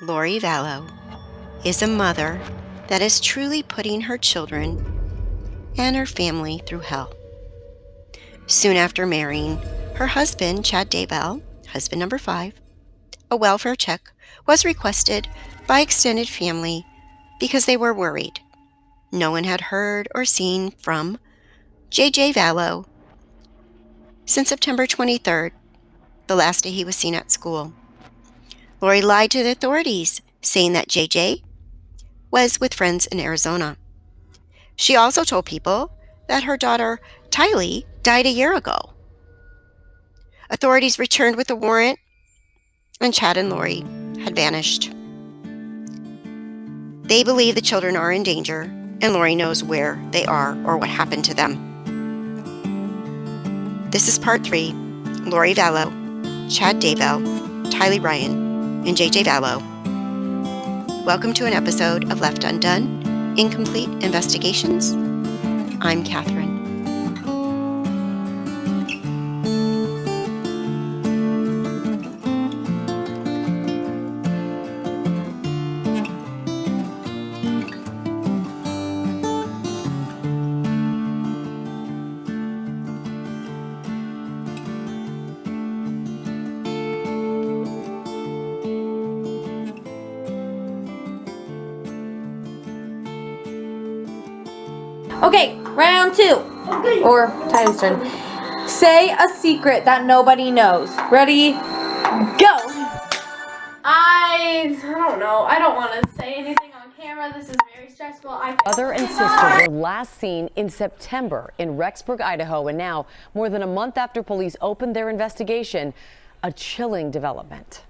Lori Vallow is a mother that is truly putting her children and her family through hell. Soon after marrying her husband, Chad Daybell, husband number 5, a welfare check was requested by extended family because they were worried. No one had heard or seen from J.J. Vallow since September 23rd, the last day he was seen at school. Lori lied to the authorities, saying that J.J. was with friends in Arizona. She also told people that her daughter, Tylee, died a year ago. Authorities returned with a warrant, and Chad and Lori had vanished. They believe the children are in danger, and Lori knows where they are or what happened to them. This is part 3, Lori Vallow, Chad Daybell, Tylee Ryan, and J.J. Vallow. Welcome to an episode of Left Undone, Incomplete Investigations. I'm Catherine. Okay, round 2. Okay. Or Tylee's turn. Say a secret that nobody knows. Ready? Go! I don't know. I don't want to say anything on camera. This is very stressful. Mother and sister were last seen in September in Rexburg, Idaho, and now, more than a month after police opened their investigation, a chilling development.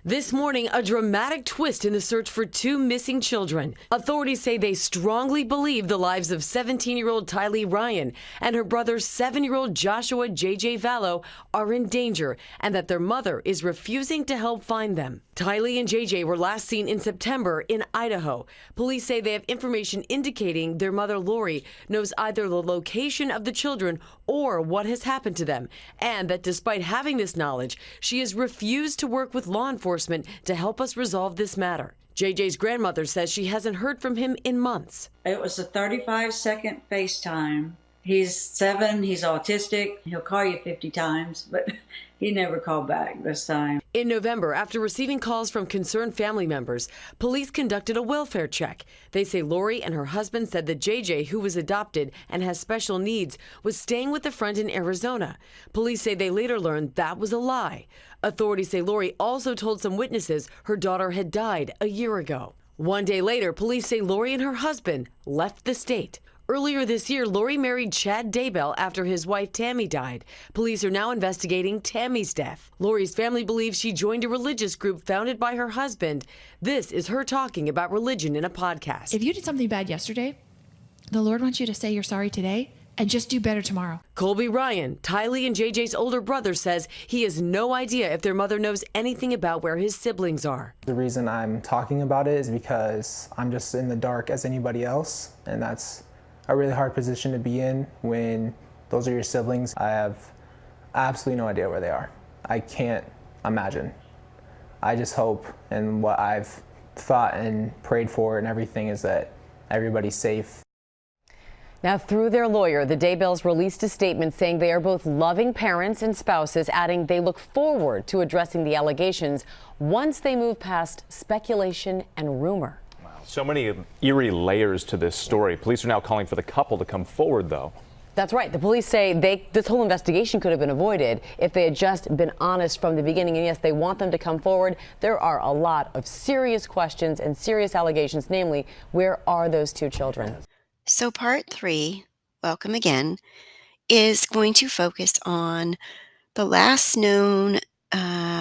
This morning, a dramatic twist in the search for 2 missing children. Authorities say they strongly believe the lives of 17-year-old Tylee Ryan and her brother 7-year-old Joshua J.J. Vallow are in danger and that their mother is refusing to help find them. Tylee and J.J. were last seen in September in Idaho. Police say they have information indicating their mother, Lori, knows either the location of the children or what has happened to them, and that despite having this knowledge, she has refused to work with law enforcement to help us resolve this matter. JJ's grandmother says she hasn't heard from him in months. It was a 35-second FaceTime. He's 7, he's autistic. He'll call you 50 times, but he never called back this time. In November, after receiving calls from concerned family members, police conducted a welfare check. They say Lori and her husband said that JJ, who was adopted and has special needs, was staying with a friend in Arizona. Police say they later learned that was a lie. Authorities say Lori also told some witnesses her daughter had died a year ago. One day later, police say Lori and her husband left the state. Earlier this year, Lori married Chad Daybell after his wife Tammy died. Police are now investigating Tammy's death. Lori's family believes she joined a religious group founded by her husband. This is her talking about religion in a podcast. If you did something bad yesterday, the Lord wants you to say you're sorry today and just do better tomorrow. Colby Ryan, Tylee and JJ's older brother, says he has no idea if their mother knows anything about where his siblings are. The reason I'm talking about it is because I'm just in the dark as anybody else, and that's a really hard position to be in when those are your siblings. I have absolutely no idea where they are. I can't imagine. I just hope, and what I've thought and prayed for and everything, is that everybody's safe. Now, through their lawyer, the Daybells released a statement saying they are both loving parents and spouses, adding they look forward to addressing the allegations once they move past speculation and rumor. So many eerie layers to this story. Police are now calling for the couple to come forward, though. That's right. The police say this whole investigation could have been avoided if they had just been honest from the beginning. And yes, they want them to come forward. There are a lot of serious questions and serious allegations, namely, where are those 2 children? So part 3, welcome again, is going to focus on the last known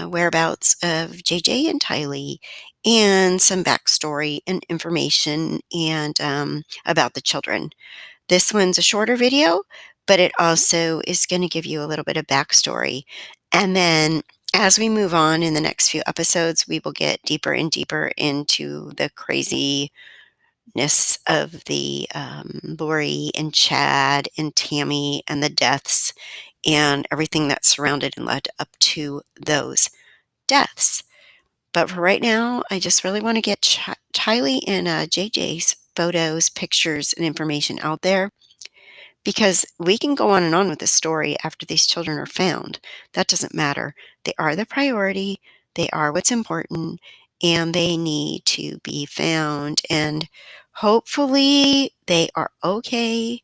whereabouts of JJ and Tylee and some backstory and information and about the children. This one's a shorter video, but it also is going to give you a little bit of backstory. And then as we move on in the next few episodes, we will get deeper and deeper into the craziness of the Lori and Chad and Tammy and the deaths and everything that surrounded and led up to those deaths. But for right now, I just really want to get Tylee and JJ's photos, pictures, and information out there because we can go on and on with this story after these children are found. That doesn't matter. They are the priority, they are what's important, and they need to be found. And hopefully, they are okay.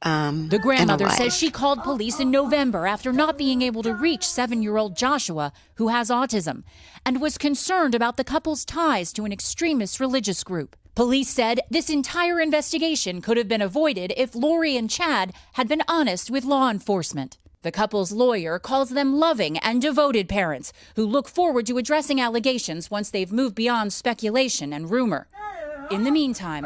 The And grandmother alive. says she called police in November after not being able to reach 7-year-old Joshua, who has autism, and was concerned about the couple's ties to an extremist religious group. Police said this entire investigation could have been avoided if Lori and Chad had been honest with law enforcement. The couple's lawyer calls them loving and devoted parents who look forward to addressing allegations once they've moved beyond speculation and rumor. In the meantime,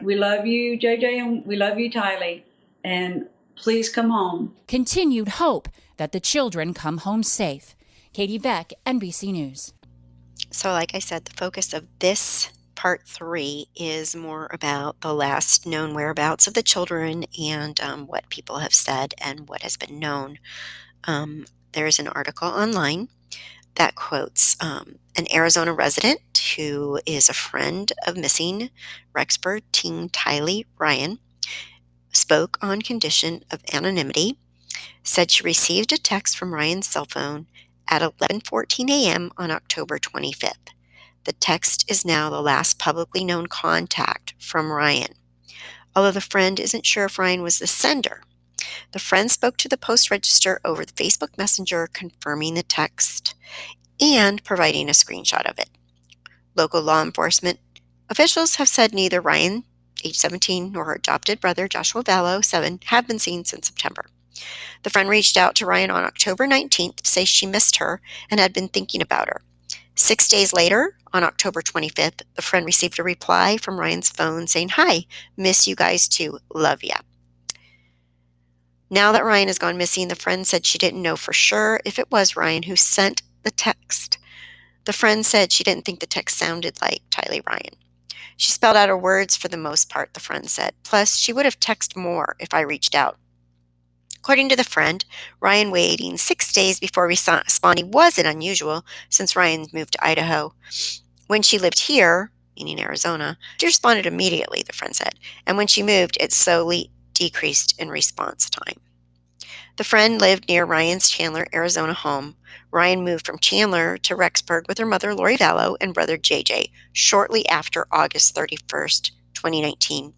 we love you, JJ, and we love you, Tylee. And please come home. Continued hope that the children come home safe. Katie Beck, NBC News. So, like I said, the focus of this part 3 is more about the last known whereabouts of the children and what people have said and what has been known. There's an article online that quotes an Arizona resident who is a friend of missing Rexburg teen Tylee Ryan, spoke on condition of anonymity, said she received a text from Ryan's cell phone at 11:14 a.m. on October 25th. The text is now the last publicly known contact from Ryan. Although the friend isn't sure if Ryan was the sender, the friend spoke to the Post Register over the Facebook Messenger, confirming the text and providing a screenshot of it. Local law enforcement officials have said neither Ryan, age 17, nor her adopted brother, Joshua Vallow, 7, have been seen since September. The friend reached out to Ryan on October 19th to say she missed her and had been thinking about her. 6 days later, on October 25th, the friend received a reply from Ryan's phone saying, "Hi, miss you guys too, love ya." Now that Ryan has gone missing, the friend said she didn't know for sure if it was Ryan who sent the text. The friend said she didn't think the text sounded like Tylee Ryan. She spelled out her words for the most part, the friend said. Plus, she would have texted more if I reached out. According to the friend, Ryan waiting 6 days before responding wasn't unusual since Ryan moved to Idaho. When she lived here, meaning Arizona, she responded immediately, the friend said, and when she moved, it slowly decreased in response time. The friend lived near Ryan's Chandler, Arizona home. Ryan moved from Chandler to Rexburg with her mother, Lori Vallow, and brother, JJ, shortly after August 31st, 2019.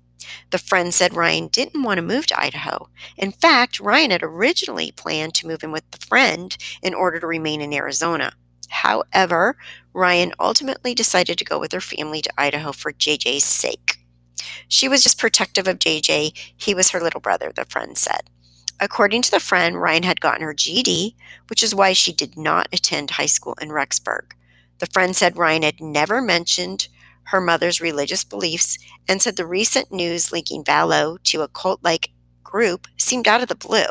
The friend said Ryan didn't want to move to Idaho. In fact, Ryan had originally planned to move in with the friend in order to remain in Arizona. However, Ryan ultimately decided to go with her family to Idaho for JJ's sake. She was just protective of JJ. He was her little brother, the friend said. According to the friend, Ryan had gotten her GED, which is why she did not attend high school in Rexburg. The friend said Ryan had never mentioned her mother's religious beliefs and said the recent news linking Vallow to a cult-like group seemed out of the blue.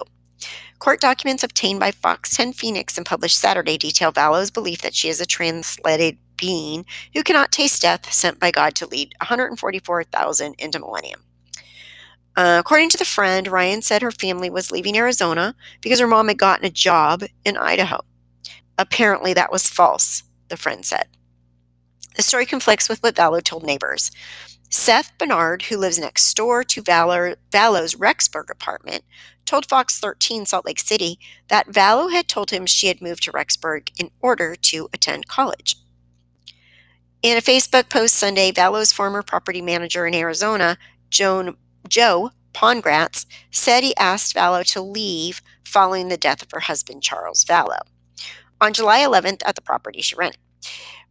Court documents obtained by Fox 10 Phoenix and published Saturday detail Vallow's belief that she is a translated being who cannot taste death, sent by God to lead 144,000 into millennium. According to the friend, Ryan said her family was leaving Arizona because her mom had gotten a job in Idaho. Apparently that was false, the friend said. The story conflicts with what Vallow told neighbors. Seth Bernard, who lives next door to Vallow's Rexburg apartment, told Fox 13 Salt Lake City that Vallow had told him she had moved to Rexburg in order to attend college. In a Facebook post Sunday, Vallow's former property manager in Arizona, Joe Pongratz, said he asked Vallow to leave following the death of her husband, Charles Vallow, on July 11th at the property she rented.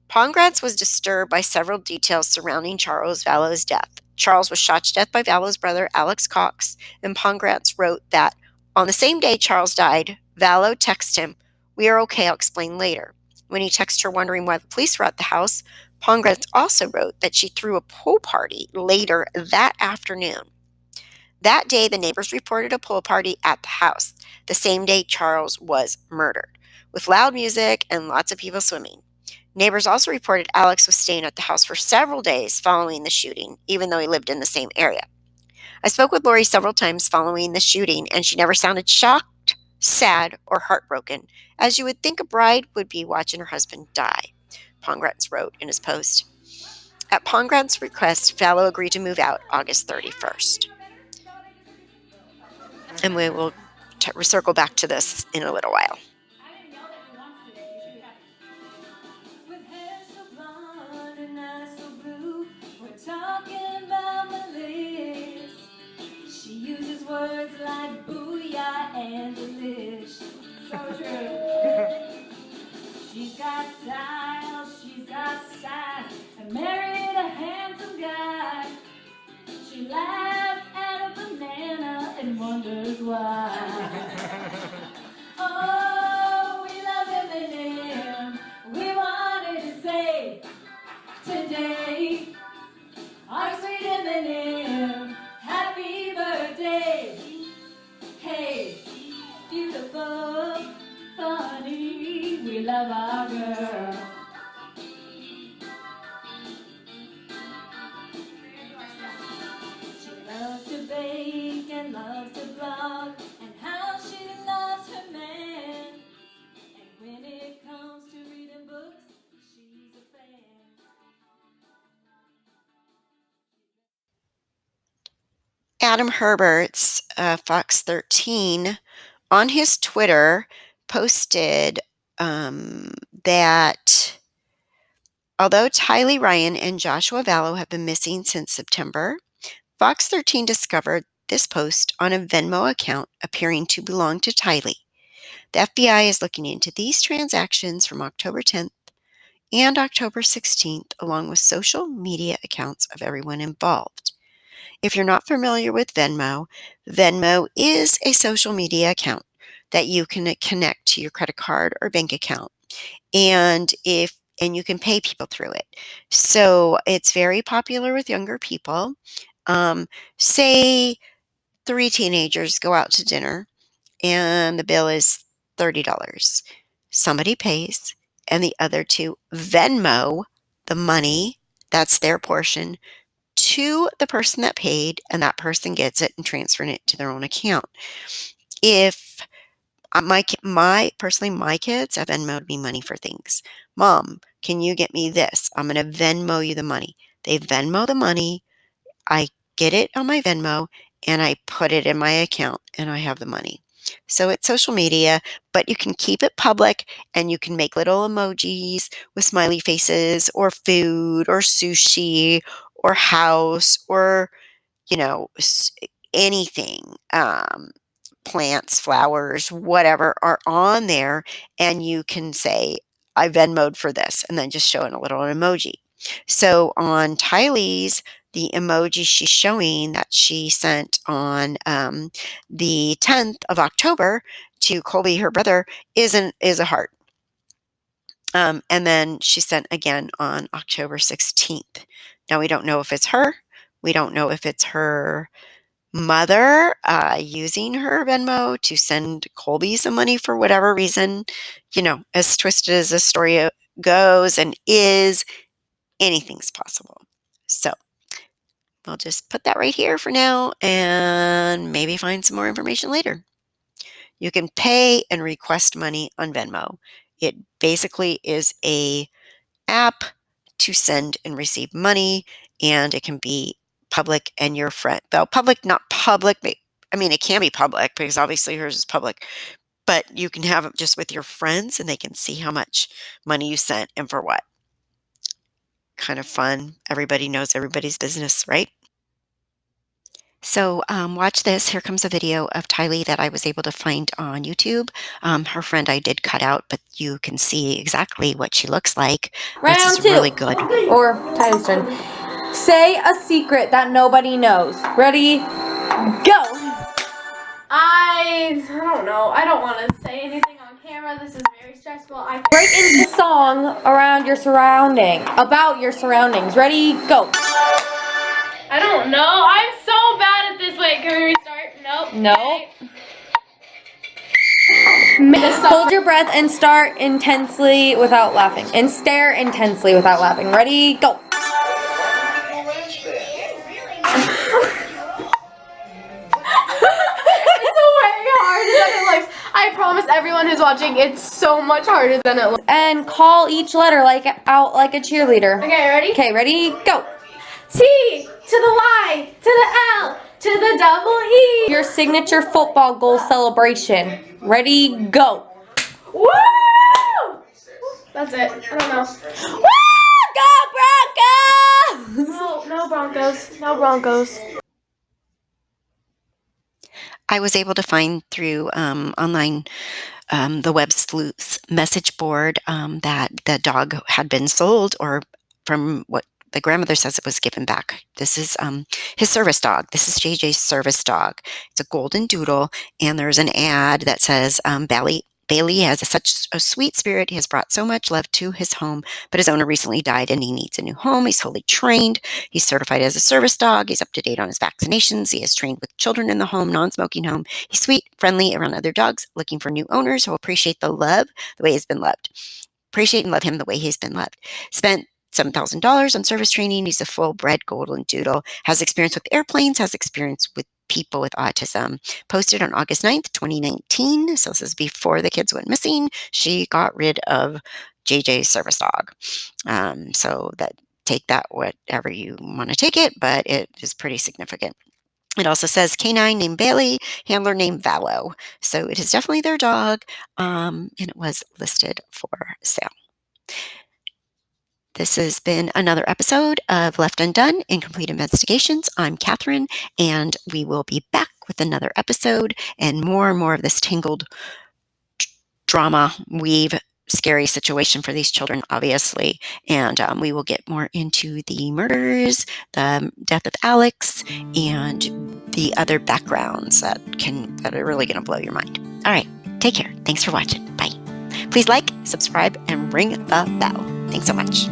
Pongratz was disturbed by several details surrounding Charles Vallow's death. Charles was shot to death by Vallow's brother, Alex Cox, and Pongratz wrote that on the same day Charles died, Vallow texted him, "We are okay, I'll explain later." When he texted her wondering why the police were at the house, Pongratz also wrote that she threw a pool party later that afternoon. That day, the neighbors reported a pool party at the house, the same day Charles was murdered, with loud music and lots of people swimming. Neighbors also reported Alex was staying at the house for several days following the shooting, even though he lived in the same area. I spoke with Lori several times following the shooting, and she never sounded shocked, sad, or heartbroken, as you would think a bride would be watching her husband die. Pongratz wrote in his post. At Pongratz's request, Vallow agreed to move out August 31st. And we will circle back to this in a little while. With hair so blonde and eyes so blue, we're talking about Melis. She uses words like booyah and delish. So true. She's got style, she's got sass, and married a handsome guy. She laughs at a banana and wonders why. Oh, we love Eminem. We wanted to say today, our sweet Eminem, happy birthday. Hey, beautiful, funny, we love our girl. She loves to bake and loves to blog, and how she loves her man. And when it comes to reading books, she's a fan. Adam Herbert's Fox 13 on his Twitter posted that although Tylee Ryan and Joshua Vallow have been missing since September, Fox 13 discovered this post on a Venmo account appearing to belong to Tylee. The FBI is looking into these transactions from October 10th and October 16th, along with social media accounts of everyone involved. If you're not familiar with Venmo, Venmo is a social media account that you can connect to your credit card or bank account, and you can pay people through it. So it's very popular with younger people. Say 3 teenagers go out to dinner and the bill is $30. Somebody pays and the other 2 Venmo the money, that's their portion, to the person that paid, and that person gets it and transferring it to their own account. If my kids have Venmo'd me money for things. Mom, can you get me this? I'm going to Venmo you the money. They Venmo the money. I get it on my Venmo and I put it in my account and I have the money. So it's social media, but you can keep it public and you can make little emojis with smiley faces or food or sushi or house or, anything. Plants, flowers, whatever are on there, and you can say, I Venmo'd for this, and then just show it a little emoji. So on Tylee's, the emoji she's showing that she sent on the 10th of October to Colby, her brother, is a heart. And then she sent again on October 16th. Now we don't know if it's her. We don't know if it's her mother using her Venmo to send Colby some money for whatever reason. As twisted as the story goes and is, anything's possible. So I'll just put that right here for now and maybe find some more information later. You can pay and request money on Venmo. It basically is a app to send and receive money, and it can be public and your friend. Well, public, not public. I mean, it can be public because obviously hers is public, but you can have it just with your friends and they can see how much money you sent and for what. Kind of fun. Everybody knows everybody's business, right? So watch this. Here comes a video of Tylee that I was able to find on YouTube. Her friend I did cut out, but you can see exactly what she looks like. This Round is 2. really good. Or Tylee's turn. Say a secret that nobody knows. Ready? Go! I don't know. I don't want to say anything on camera. This is very stressful. Break into song around your surrounding. About your surroundings. Ready? Go. I don't know. I'm so bad at this. Wait, can we restart? Nope. No. Okay. Hold your breath and start intensely without laughing. And stare intensely without laughing. Ready? Go. It's way harder than it looks. I promise everyone who's watching, it's so much harder than it looks. And call each letter out like a cheerleader. Okay, ready? Okay, ready? Go. T to the Y to the L to the double E. Your signature football goal celebration. Ready? Go. Woo! That's it. I don't know. Woo! Go Broncos! No Broncos. No Broncos. I was able to find through online the web sleuth's message board that the dog had been sold, or from what the grandmother says, it was given back. This is his service dog. This is JJ's service dog. It's a golden doodle, and there's an ad that says Bailey has such a sweet spirit. He has brought so much love to his home, but his owner recently died and he needs a new home. He's fully trained. He's certified as a service dog. He's up to date on his vaccinations. He has trained with children in the home, non-smoking home. He's sweet, friendly around other dogs, looking for new owners who will appreciate the love the way he's been loved. Appreciate and love him the way he's been loved. Spent $7,000 on service training. He's a full-bred golden doodle. Has experience with airplanes. Has experience with people with autism. Posted on August 9th, 2019. So this is before the kids went missing. She got rid of JJ's service dog. So that take that whatever you want to take it, but it is pretty significant. It also says canine named Bailey, handler named Vallow. So it is definitely their dog, and it was listed for sale. This has been another episode of Left Undone, Incomplete Investigations. I'm Catherine, and we will be back with another episode and more of this tangled drama, weave, scary situation for these children, obviously. And we will get more into the murders, the death of Alex, and the other backgrounds that are really going to blow your mind. All right, take care. Thanks for watching. Bye. Please like, subscribe, and ring the bell. Thanks so much.